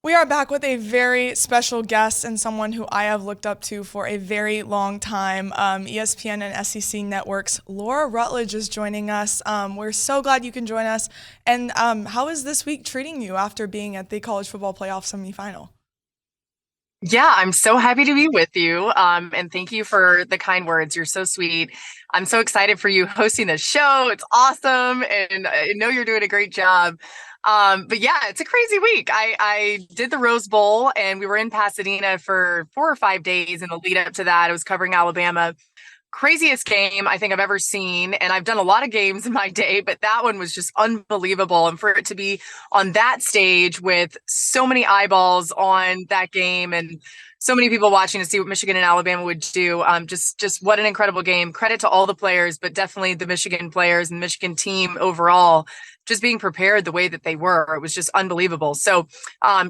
We are back with a very special guest and someone who I have looked up to for a very long time. ESPN and SEC Network's Laura Rutledge is joining us. We're so glad you can join us. And how is this week treating you after being at the college football playoff semifinal? Yeah, I'm so happy to be with you. And thank you for the kind words. You're so sweet. I'm so excited for you hosting this show. It's awesome. And I know you're doing a great job. But yeah, it's a crazy week. I did the Rose Bowl and we were in Pasadena for 4 or 5 days in the lead up to that. I was covering Alabama. Craziest game I think I've ever seen. And I've done a lot of games in my day, but that one was just unbelievable. And for it to be on that stage with so many eyeballs on that game and so many people watching to see what Michigan and Alabama would do. Just what an incredible game. Credit to all the players, but definitely the Michigan players and Michigan team overall, just being prepared the way that they were. It was just unbelievable. So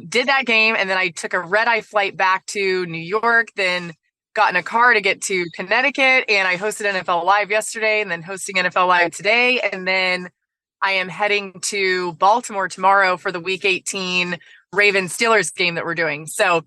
did that game. And then I took a red-eye flight back to New York, then got in a car to get to Connecticut, and I hosted NFL Live yesterday and then hosting NFL Live today. And then I am heading to Baltimore tomorrow for the Week 18 Ravens Steelers game that we're doing. So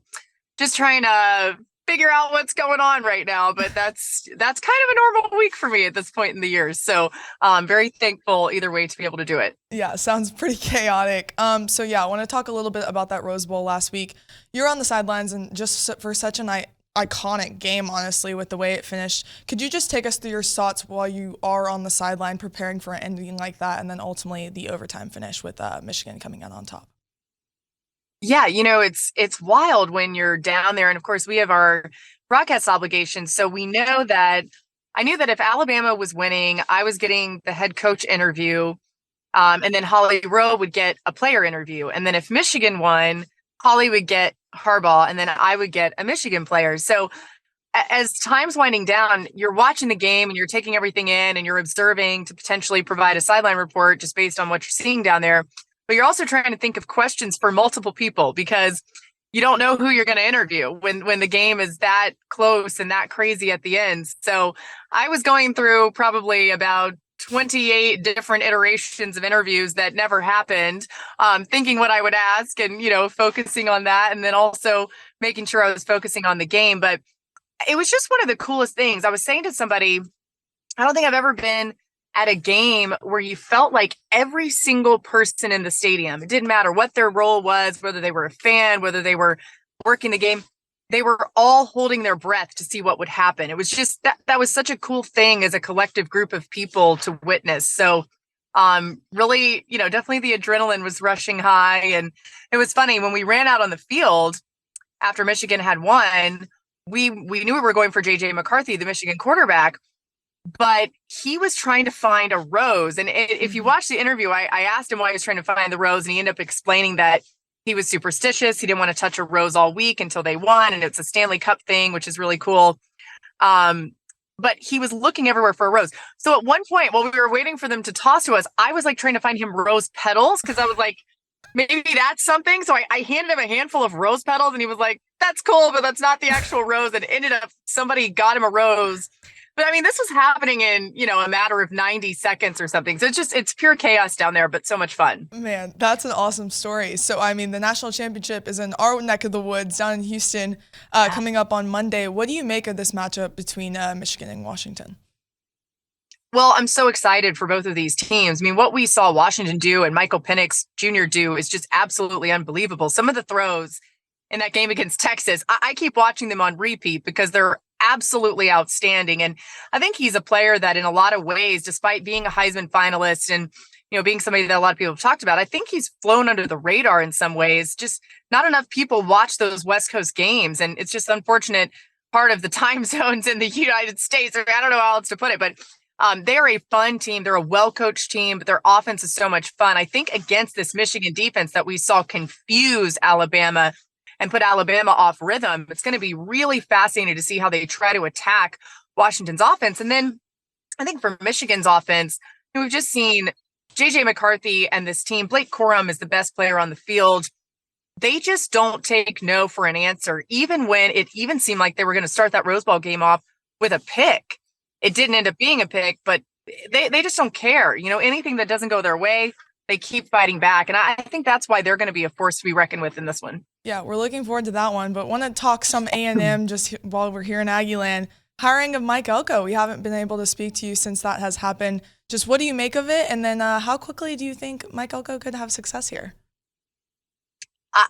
just trying to figure out what's going on right now, but that's kind of a normal week for me at this point in the year. So I'm very thankful either way to be able to do it. Yeah, sounds pretty chaotic. So yeah, I want to talk a little bit about that Rose Bowl last week. You're on the sidelines, and just for such a iconic game, honestly, with the way it finished. Could you just take us through your thoughts while you are on the sideline preparing for an ending like that, and then ultimately the overtime finish with Michigan coming out on top? Yeah, it's wild when you're down there. And of course, we have our broadcast obligations. So we know that I knew that if Alabama was winning, I was getting the head coach interview. And then Holly Rowe would get a player interview. And then if Michigan won, Holly would get Harbaugh, and then I would get a Michigan player. So as time's winding down, you're watching the game and you're taking everything in and you're observing to potentially provide a sideline report just based on what you're seeing down there. But you're also trying to think of questions for multiple people because you don't know who you're going to interview when the game is that close and that crazy at the end. So I was going through probably about 28 different iterations of interviews that never happened, thinking what I would ask and, focusing on that. And then also making sure I was focusing on the game. But it was just one of the coolest things. I was saying to somebody, I don't think I've ever been at a game where you felt like every single person in the stadium, it didn't matter what their role was, whether they were a fan, whether they were working the game, they were all holding their breath to see what would happen. It was just that was such a cool thing as a collective group of people to witness. So really, definitely the adrenaline was rushing high. And it was funny when we ran out on the field after Michigan had won, we knew we were going for JJ McCarthy, the Michigan quarterback, but he was trying to find a rose. And if you watch the interview, I asked him why he was trying to find the rose, and he ended up explaining that he was superstitious. He didn't want to touch a rose all week until they won. And it's a Stanley Cup thing, which is really cool. But he was looking everywhere for a rose. So at one point, while we were waiting for them to toss to us, I was like trying to find him rose petals because I was like, maybe that's something. So I handed him a handful of rose petals and he was like, that's cool, but that's not the actual rose. And ended up somebody got him a rose. But I mean, this was happening in, a matter of 90 seconds or something. So it's pure chaos down there, but so much fun. Man, that's an awesome story. So, I mean, the national championship is in our neck of the woods down in Houston coming up on Monday. What do you make of this matchup between Michigan and Washington? Well, I'm so excited for both of these teams. I mean, what we saw Washington do and Michael Penix Jr. do is just absolutely unbelievable. Some of the throws in that game against Texas, I keep watching them on repeat because they're absolutely outstanding. And I think he's a player that in a lot of ways, despite being a Heisman finalist and, being somebody that a lot of people have talked about, I think he's flown under the radar in some ways. Just not enough people watch those West Coast games. And it's just unfortunate part of the time zones in the United States. I don't know how else to put it, but they're a fun team. They're a well-coached team, but their offense is so much fun. I think against this Michigan defense that we saw confuse Alabama and put Alabama off rhythm, it's going to be really fascinating to see how they try to attack Washington's offense. And then I think for Michigan's offense, we've just seen JJ McCarthy and this team. Blake Corum is the best player on the field. They just don't take no for an answer, even when it even seemed like they were going to start that Rose Bowl game off with a pick. It didn't end up being a pick, but they just don't care. Anything that doesn't go their way, they keep fighting back. And I think that's why they're going to be a force to be reckoned with in this one. Yeah, we're looking forward to that one, but want to talk some A&M just while we're here in Aggieland. Hiring of Mike Elko. We haven't been able to speak to you since that has happened. Just what do you make of it? And then how quickly do you think Mike Elko could have success here?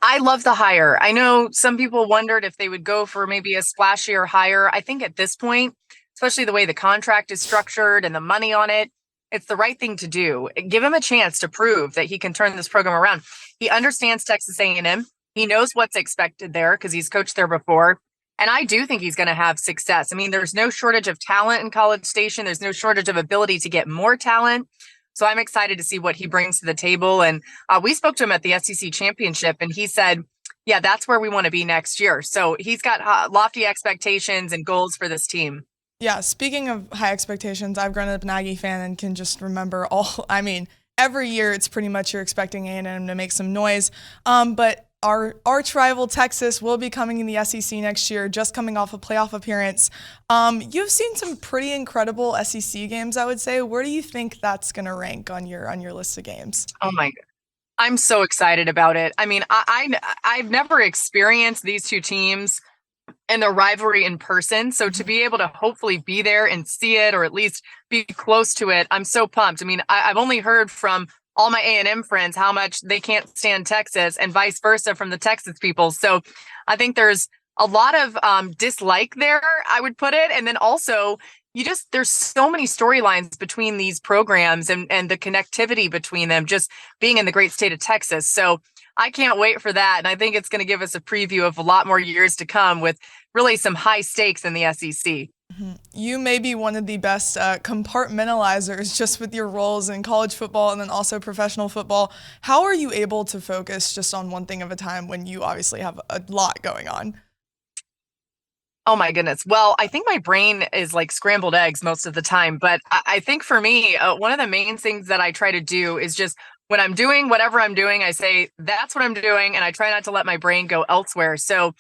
I love the hire. I know some people wondered if they would go for maybe a splashier hire. I think at this point, especially the way the contract is structured and the money on it, it's the right thing to do. Give him a chance to prove that he can turn this program around. He understands Texas A&M. He knows what's expected there because he's coached there before. And I do think he's going to have success. I mean, there's no shortage of talent in College Station. There's no shortage of ability to get more talent. So I'm excited to see what he brings to the table. And we spoke to him at the SEC Championship, and he said, yeah, that's where we want to be next year. So he's got lofty expectations and goals for this team. Yeah, speaking of high expectations, I've grown up an Aggie fan and can just remember every year it's pretty much you're expecting A&M to make some noise. But our arch rival Texas will be coming in the SEC next year, just coming off a playoff appearance. You've seen some pretty incredible SEC games, I would say. Where do you think that's going to rank on your list of games? Oh my God. I'm so excited about it. I mean, I've never experienced these two teams and the rivalry in person. So to be able to hopefully be there and see it, or at least be close to it, I'm so pumped. I mean, I've only heard from all my A&M friends how much they can't stand Texas, and vice versa from the Texas people. So I think there's a lot of dislike there, I would put it. And then also there's so many storylines between these programs and the connectivity between them, just being in the great state of Texas. So I can't wait for that. And I think it's going to give us a preview of a lot more years to come with really some high stakes in the SEC. Mm-hmm. You may be one of the best compartmentalizers just with your roles in college football and then also professional football. How are you able to focus just on one thing at a time when you obviously have a lot going on? Oh my goodness. Well, I think my brain is like scrambled eggs most of the time. But I think for me, one of the main things that I try to do is just when I'm doing whatever I'm doing, I say, that's what I'm doing. And I try not to let my brain go elsewhere. So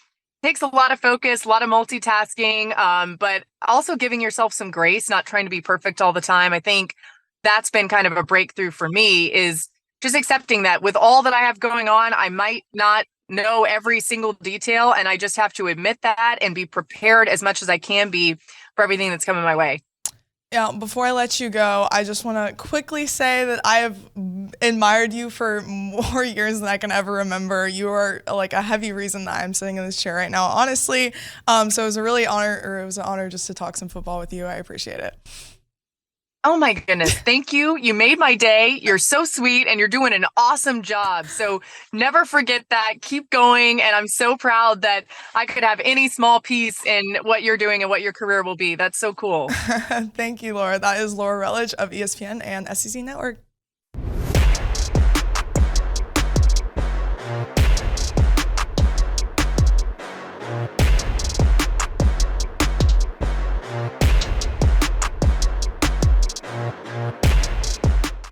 takes a lot of focus, a lot of multitasking, but also giving yourself some grace, not trying to be perfect all the time. I think that's been kind of a breakthrough for me, is just accepting that with all that I have going on, I might not know every single detail. And I just have to admit that and be prepared as much as I can be for everything that's coming my way. Yeah, before I let you go, I just want to quickly say that I have admired you for more years than I can ever remember. You are like a heavy reason that I'm sitting in this chair right now, honestly. So it was an honor just to talk some football with you. I appreciate it. Oh my goodness. Thank you. You made my day. You're so sweet and you're doing an awesome job. So never forget that. Keep going. And I'm so proud that I could have any small piece in what you're doing and what your career will be. That's so cool. Thank you, Laura. That is Laura Rutledge of ESPN and SEC Network.